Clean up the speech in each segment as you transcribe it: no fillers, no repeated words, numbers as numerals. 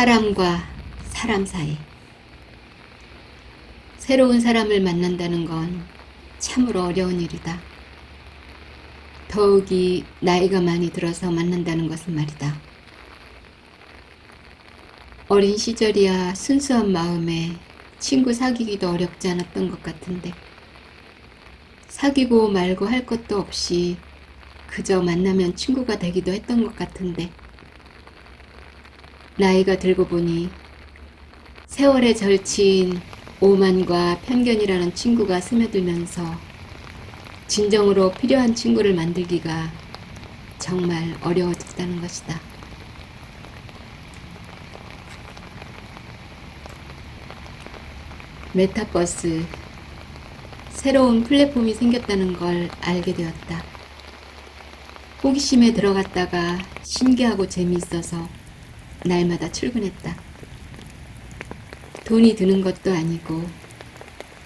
사람과 사람 사이. 새로운 사람을 만난다는 건 참으로 어려운 일이다. 더욱이 나이가 많이 들어서 만난다는 것은 말이다. 어린 시절이야 순수한 마음에 친구 사귀기도 어렵지 않았던 것 같은데, 사귀고 말고 할 것도 없이 그저 만나면 친구가 되기도 했던 것 같은데, 나이가 들고 보니 세월에 절친 오만과 편견이라는 친구가 스며들면서 진정으로 필요한 친구를 만들기가 정말 어려워졌다는 것이다. 메타버스, 새로운 플랫폼이 생겼다는 걸 알게 되었다. 호기심에 들어갔다가 신기하고 재미있어서 날마다 출근했다. 돈이 드는 것도 아니고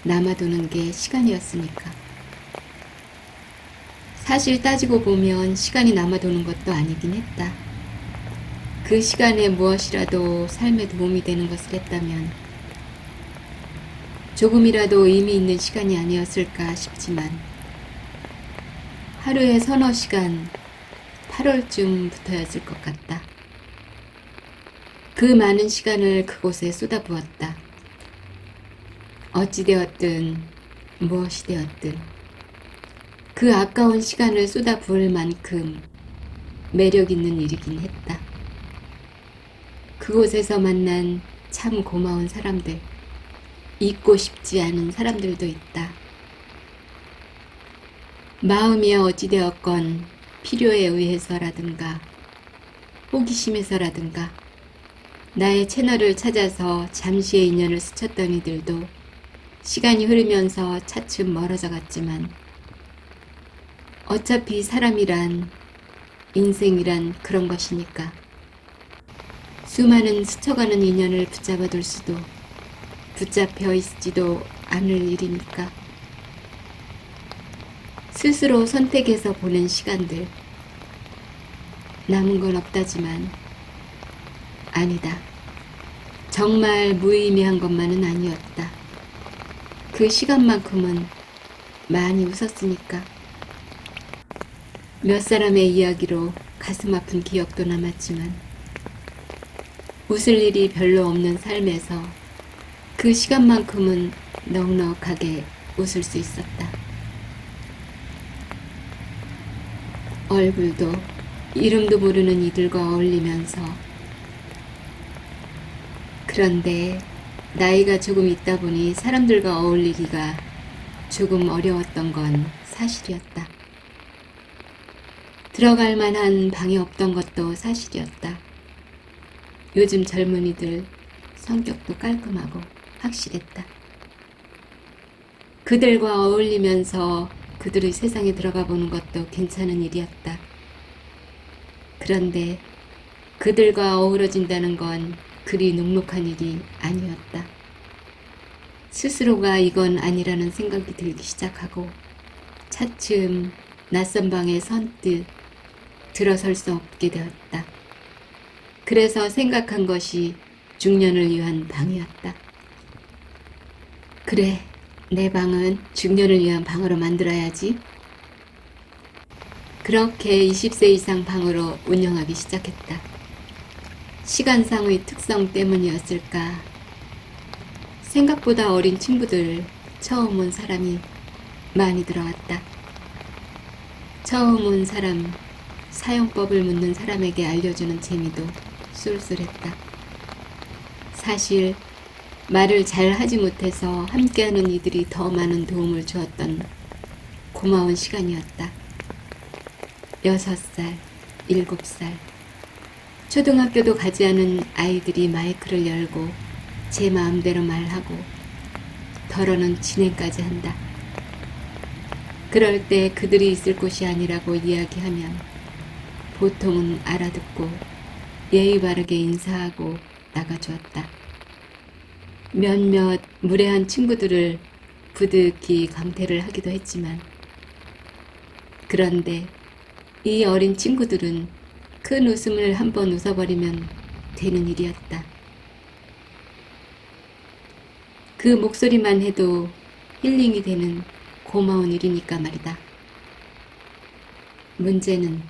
남아도는 게 시간이었으니까. 사실 따지고 보면 시간이 남아도는 것도 아니긴 했다. 그 시간에 무엇이라도 삶에 도움이 되는 것을 했다면 조금이라도 의미 있는 시간이 아니었을까 싶지만, 하루에 서너 시간, 8월쯤부터였을 것 같다. 그 많은 시간을 그곳에 쏟아부었다. 어찌되었든 무엇이 되었든 그 아까운 시간을 쏟아부을 만큼 매력 있는 일이긴 했다. 그곳에서 만난 참 고마운 사람들, 잊고 싶지 않은 사람들도 있다. 마음이 어찌되었건 필요에 의해서라든가 호기심에서라든가 나의 채널을 찾아서 잠시의 인연을 스쳤던 이들도 시간이 흐르면서 차츰 멀어져 갔지만, 어차피 사람이란, 인생이란 그런 것이니까 수많은 스쳐가는 인연을 붙잡아둘 수도 붙잡혀 있지도 않을 일이니까 스스로 선택해서 보낸 시간들, 남은 건 없다지만 아니다. 정말 무의미한 것만은 아니었다. 그 시간만큼은 많이 웃었으니까. 몇 사람의 이야기로 가슴 아픈 기억도 남았지만, 웃을 일이 별로 없는 삶에서 그 시간만큼은 넉넉하게 웃을 수 있었다. 얼굴도 이름도 모르는 이들과 어울리면서, 그런데 나이가 조금 있다 보니 사람들과 어울리기가 조금 어려웠던 건 사실이었다. 들어갈 만한 방이 없던 것도 사실이었다. 요즘 젊은이들 성격도 깔끔하고 확실했다. 그들과 어울리면서 그들의 세상에 들어가 보는 것도 괜찮은 일이었다. 그런데 그들과 어우러진다는 건 그리 눅눅한 일이 아니었다. 스스로가 이건 아니라는 생각이 들기 시작하고, 차츰 낯선 방에 선뜻 들어설 수 없게 되었다. 그래서 생각한 것이 중년을 위한 방이었다. 그래, 내 방은 중년을 위한 방으로 만들어야지. 그렇게 20세 이상 방으로 운영하기 시작했다. 시간상의 특성 때문이었을까, 생각보다 어린 친구들, 처음 온 사람이 많이 들어왔다. 처음 온 사람, 사용법을 묻는 사람에게 알려주는 재미도 쏠쏠했다. 사실 말을 잘 하지 못해서 함께하는 이들이 더 많은 도움을 주었던 고마운 시간이었다. 6살, 7살, 초등학교도 가지 않은 아이들이 마이크를 열고 제 마음대로 말하고 덜어는 진행까지 한다. 그럴 때 그들이 있을 곳이 아니라고 이야기하면 보통은 알아듣고 예의 바르게 인사하고 나가주었다. 몇몇 무례한 친구들을 부득이 강퇴를 하기도 했지만, 그런데 이 어린 친구들은 큰 웃음을 한번 웃어버리면 되는 일이었다. 그 목소리만 해도 힐링이 되는 고마운 일이니까 말이다. 문제는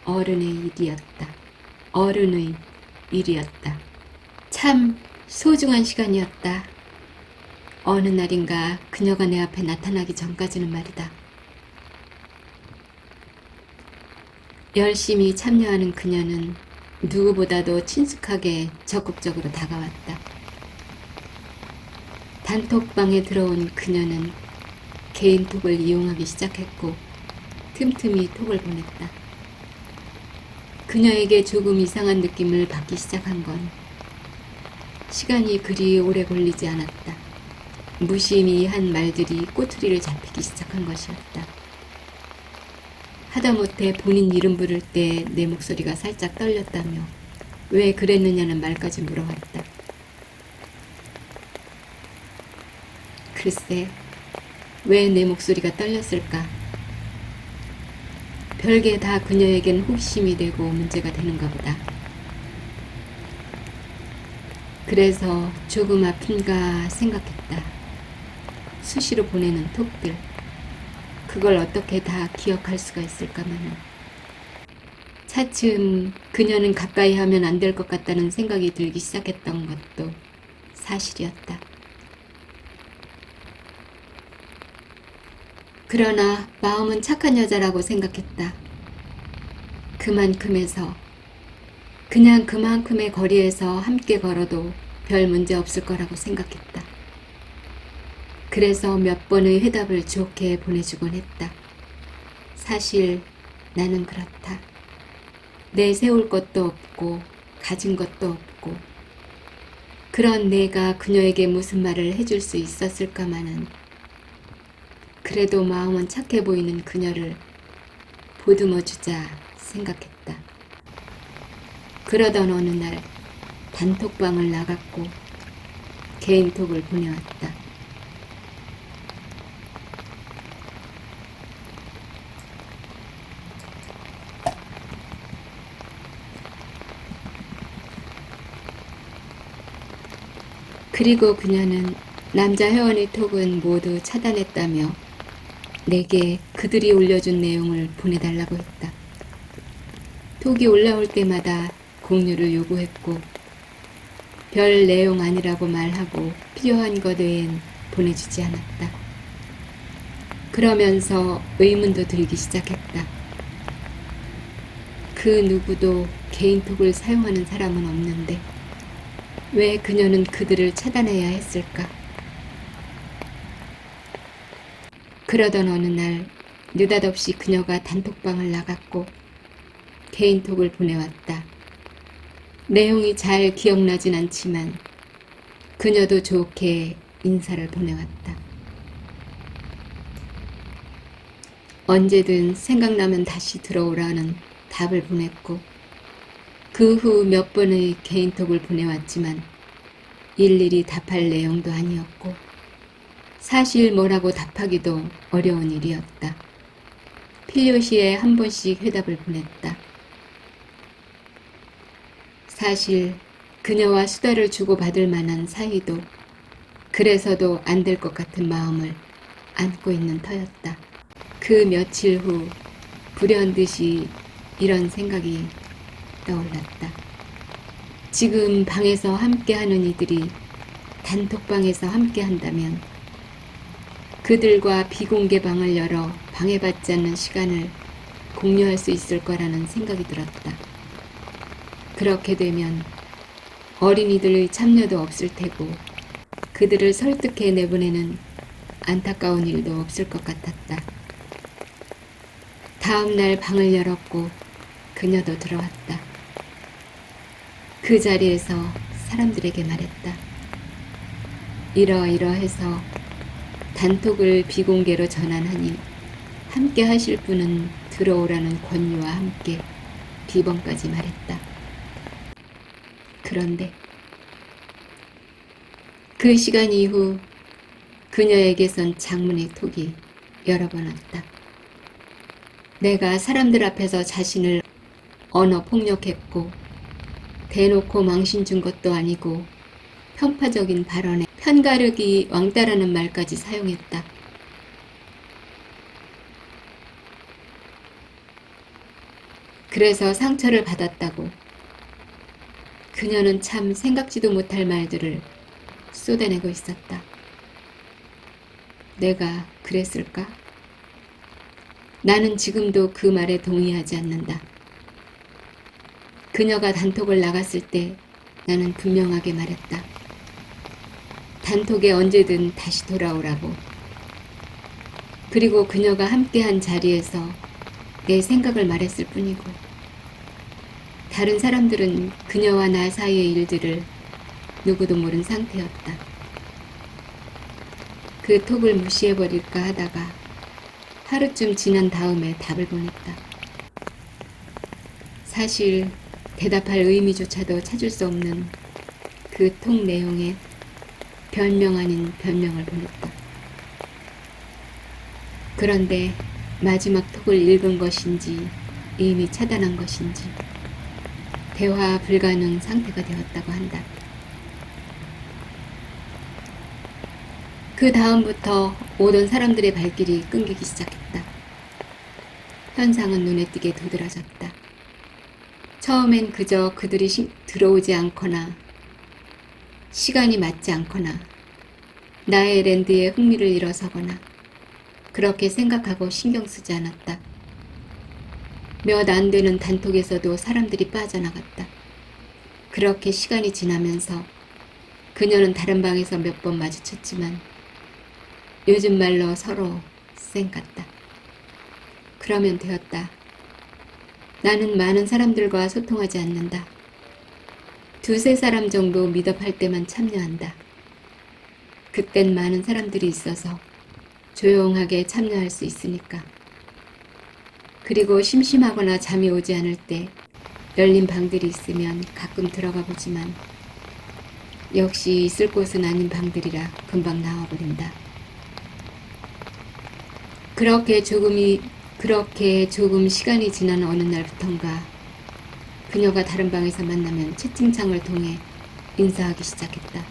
어른의 일이었다. 어른의 일이었다. 참 소중한 시간이었다. 어느 날인가 그녀가 내 앞에 나타나기 전까지는 말이다. 열심히 참여하는 그녀는 누구보다도 친숙하게 적극적으로 다가왔다. 단톡방에 들어온 그녀는 개인톡을 이용하기 시작했고 틈틈이 톡을 보냈다. 그녀에게 조금 이상한 느낌을 받기 시작한 건 시간이 그리 오래 걸리지 않았다. 무의미한 말들이 꼬투리를 잡히기 시작한 것이었다. 하다못해 본인 이름 부를 때 내 목소리가 살짝 떨렸다며 왜 그랬느냐는 말까지 물어왔다. 글쎄, 왜 내 목소리가 떨렸을까? 별게 다 그녀에겐 호기심이 되고 문제가 되는가 보다. 그래서 조금 아픈가 생각했다. 수시로 보내는 톡들. 그걸 어떻게 다 기억할 수가 있을까마는. 차츰 그녀는 가까이 하면 안 될 것 같다는 생각이 들기 시작했던 것도 사실이었다. 그러나 마음은 착한 여자라고 생각했다. 그만큼에서 그냥 그만큼의 거리에서 함께 걸어도 별 문제 없을 거라고 생각했다. 그래서 몇 번의 회답을 좋게 보내주곤 했다. 사실 나는 그렇다. 내세울 것도 없고 가진 것도 없고 그런 내가 그녀에게 무슨 말을 해줄 수 있었을까마는 그래도 마음은 착해 보이는 그녀를 보듬어주자 생각했다. 그러던 어느 날 단톡방을 나갔고 개인톡을 보내왔다. 그리고 그녀는 남자 회원의 톡은 모두 차단했다며 내게 그들이 올려준 내용을 보내달라고 했다. 톡이 올라올 때마다 공유를 요구했고 별 내용 아니라고 말하고 필요한 것 외엔 보내주지 않았다. 그러면서 의문도 들기 시작했다. 그 누구도 개인톡을 사용하는 사람은 없는데 왜 그녀는 그들을 차단해야 했을까? 그러던 어느 날 느닷없이 그녀가 단톡방을 나갔고 개인톡을 보내왔다. 내용이 잘 기억나진 않지만 그녀도 좋게 인사를 보내왔다. 언제든 생각나면 다시 들어오라는 답을 보냈고 그 후 몇 번의 개인톡을 보내왔지만 일일이 답할 내용도 아니었고 사실 뭐라고 답하기도 어려운 일이었다. 필요시에 한 번씩 회답을 보냈다. 사실 그녀와 수다를 주고받을 만한 사이도 그래서도 안 될 것 같은 마음을 안고 있는 터였다. 그 며칠 후 불현듯이 이런 생각이 떠올랐다. 지금 방에서 함께하는 이들이 단톡방에서 함께한다면 그들과 비공개 방을 열어 방해받지 않는 시간을 공유할 수 있을 거라는 생각이 들었다. 그렇게 되면 어린이들의 참여도 없을 테고 그들을 설득해 내보내는 안타까운 일도 없을 것 같았다. 다음 날 방을 열었고 그녀도 들어왔다. 그 자리에서 사람들에게 말했다. 이러이러해서 단톡을 비공개로 전환하니 함께 하실 분은 들어오라는 권유와 함께 비번까지 말했다. 그런데 그 시간 이후 그녀에게선 장문의 톡이 여러 번 왔다. 내가 사람들 앞에서 자신을 언어 폭력했고 대놓고 망신 준 것도 아니고 편파적인 발언에 편가르기 왕따라는 말까지 사용했다. 그래서 상처를 받았다고. 그녀는 참 생각지도 못할 말들을 쏟아내고 있었다. 내가 그랬을까? 나는 지금도 그 말에 동의하지 않는다. 그녀가 단톡을 나갔을 때 나는 분명하게 말했다. 단톡에 언제든 다시 돌아오라고. 그리고 그녀가 함께한 자리에서 내 생각을 말했을 뿐이고, 다른 사람들은 그녀와 나 사이의 일들을 누구도 모른 상태였다. 그 톡을 무시해버릴까 하다가 하루쯤 지난 다음에 답을 보냈다. 사실 대답할 의미조차도 찾을 수 없는 그 톡 내용에 변명 아닌 변명을 보냈다. 그런데 마지막 톡을 읽은 것인지 이미 차단한 것인지 대화 불가능 상태가 되었다고 한다. 그 다음부터 오던 사람들의 발길이 끊기기 시작했다. 현상은 눈에 띄게 도드라졌다. 처음엔 그저 그들이 들어오지 않거나 시간이 맞지 않거나 나의 랜드에 흥미를 잃어서거나 그렇게 생각하고 신경 쓰지 않았다. 몇 안 되는 단톡에서도 사람들이 빠져나갔다. 그렇게 시간이 지나면서 그녀는 다른 방에서 몇 번 마주쳤지만 요즘 말로 서로 쌩 같다. 그러면 되었다. 나는 많은 사람들과 소통하지 않는다. 두세 사람 정도 미덥할 때만 참여한다. 그땐 많은 사람들이 있어서 조용하게 참여할 수 있으니까. 그리고 심심하거나 잠이 오지 않을 때 열린 방들이 있으면 가끔 들어가 보지만 역시 있을 곳은 아닌 방들이라 금방 나와버린다. 그렇게 조금 시간이 지난 어느 날부턴가 그녀가 다른 방에서 만나면 채팅창을 통해 인사하기 시작했다.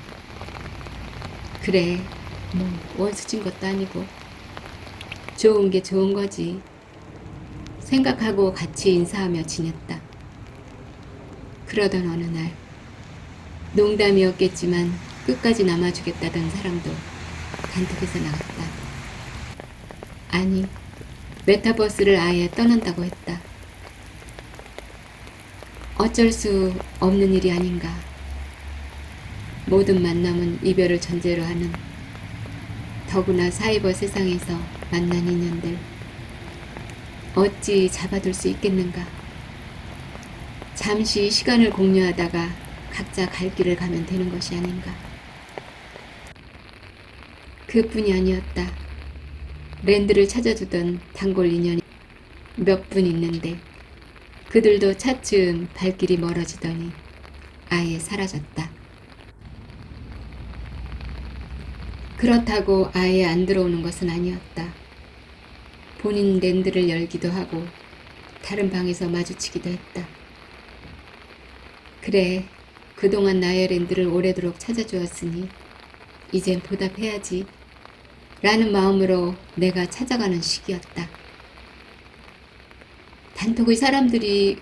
그래, 뭐 원수진 것도 아니고 좋은 게 좋은 거지 생각하고 같이 인사하며 지냈다. 그러던 어느 날 농담이었겠지만 끝까지 남아주겠다던 사람도 단톡에서 나갔다. 아니, 메타버스를 아예 떠난다고 했다. 어쩔 수 없는 일이 아닌가. 모든 만남은 이별을 전제로 하는, 더구나 사이버 세상에서 만난 인연들 어찌 잡아둘 수 있겠는가. 잠시 시간을 공유하다가 각자 갈 길을 가면 되는 것이 아닌가. 그뿐이 아니었다. 랜드를 찾아주던 단골 인연이 몇 분 있는데 그들도 차츰 발길이 멀어지더니 아예 사라졌다. 그렇다고 아예 안 들어오는 것은 아니었다. 본인 랜드를 열기도 하고 다른 방에서 마주치기도 했다. 그래, 그동안 나의 랜드를 오래도록 찾아주었으니 이젠 보답해야지 라는 마음으로 내가 찾아가는 시기였다. 단톡의 사람들이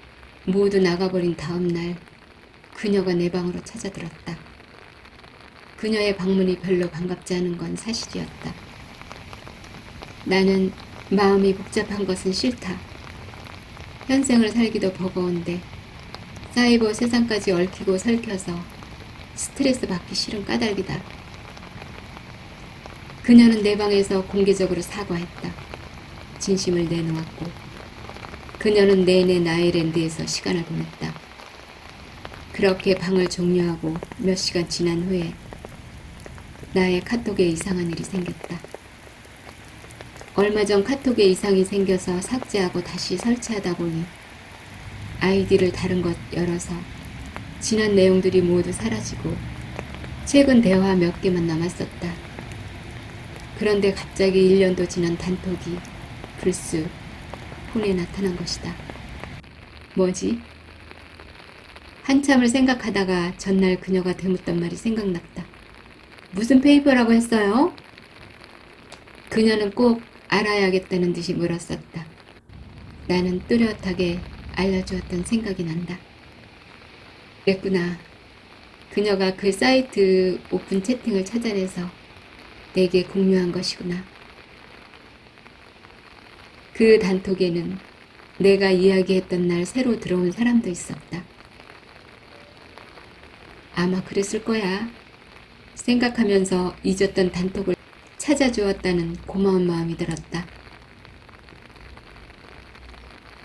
모두 나가버린 다음 날 그녀가 내 방으로 찾아들었다. 그녀의 방문이 별로 반갑지 않은 건 사실이었다. 나는 마음이 복잡한 것은 싫다. 현생을 살기도 버거운데 사이버 세상까지 얽히고 설켜서 스트레스 받기 싫은 까닭이다. 그녀는 내 방에서 공개적으로 사과했다. 진심을 내놓았고 그녀는 내내 나의 랜드에서 시간을 보냈다. 그렇게 방을 종료하고 몇 시간 지난 후에 나의 카톡에 이상한 일이 생겼다. 얼마 전 카톡에 이상이 생겨서 삭제하고 다시 설치하다 보니 아이디를 다른 것 열어서 지난 내용들이 모두 사라지고 최근 대화 몇 개만 남았었다. 그런데 갑자기 1년도 지난 단톡이 불쑥 폰에 나타난 것이다. 뭐지? 한참을 생각하다가 전날 그녀가 되묻던 말이 생각났다. 무슨 페이퍼라고 했어요? 그녀는 꼭 알아야겠다는 듯이 물었었다. 나는 뚜렷하게 알려주었던 생각이 난다. 그랬구나. 그녀가 그 사이트 오픈 채팅을 찾아내서 내게 공유한 것이구나. 그 단톡에는 내가 이야기했던 날 새로 들어온 사람도 있었다. 아마 그랬을 거야. 생각하면서 잊었던 단톡을 찾아주었다는 고마운 마음이 들었다.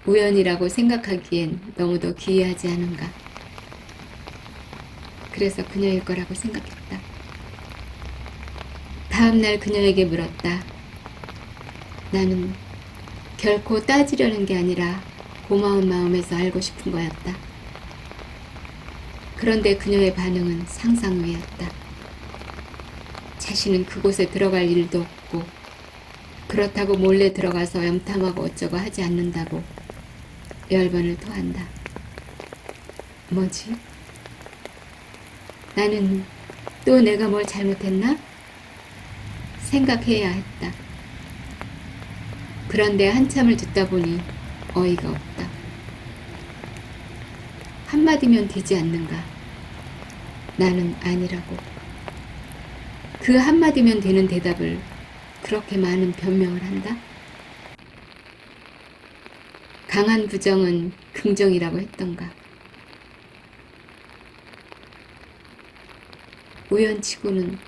우연이라고 생각하기엔 너무도 기이하지 않은가. 그래서 그녀일 거라고 생각했다. 다음날 그녀에게 물었다. 나는 결코 따지려는 게 아니라 고마운 마음에서 알고 싶은 거였다. 그런데 그녀의 반응은 상상 외였다. 자신은 그곳에 들어갈 일도 없고 그렇다고 몰래 들어가서 염탐하고 어쩌고 하지 않는다고 열번을 토한다. 뭐지? 나는 또 내가 뭘 잘못했나? 생각해야 했다. 그런데 한참을 듣다 보니 어이가 없다. 한마디면 되지 않는가? 나는 아니라고. 그 한마디면 되는 대답을 그렇게 많은 변명을 한다? 강한 부정은 긍정이라고 했던가? 우연치고는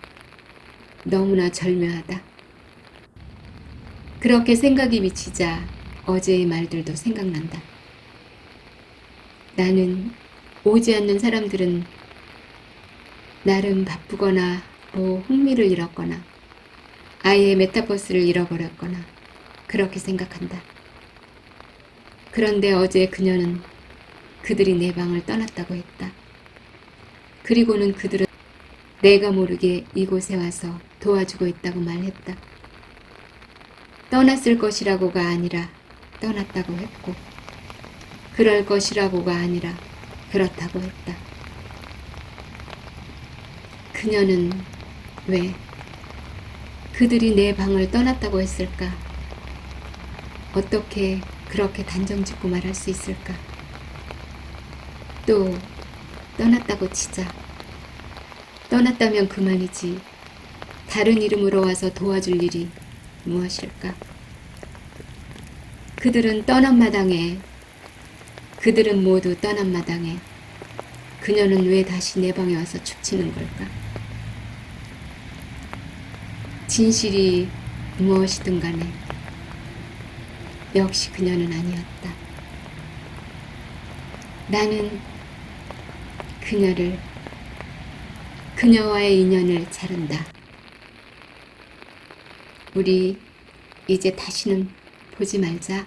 너무나 절묘하다. 그렇게 생각이 미치자 어제의 말들도 생각난다. 나는 오지 않는 사람들은 나름 바쁘거나 흥미를 잃었거나 아예 메타버스를 잃어버렸거나 그렇게 생각한다. 그런데 어제 그녀는 그들이 내 방을 떠났다고 했다. 그리고는 그들은 내가 모르게 이곳에 와서 도와주고 있다고 말했다. 떠났을 것이라고가 아니라 떠났다고 했고, 그럴 것이라고가 아니라 그렇다고 했다. 그녀는 왜 그들이 내 방을 떠났다고 했을까? 어떻게 그렇게 단정짓고 말할 수 있을까? 또 떠났다고 치자. 떠났다면 그만이지. 다른 이름으로 와서 도와줄 일이 무엇일까? 그들은 떠난 마당에, 그들은 모두 떠난 마당에 그녀는 왜 다시 내 방에 와서 축치는 걸까? 진실이 무엇이든 간에 역시 그녀는 아니었다. 나는 그녀와의 인연을 자른다. 우리 이제 다시는 보지 말자.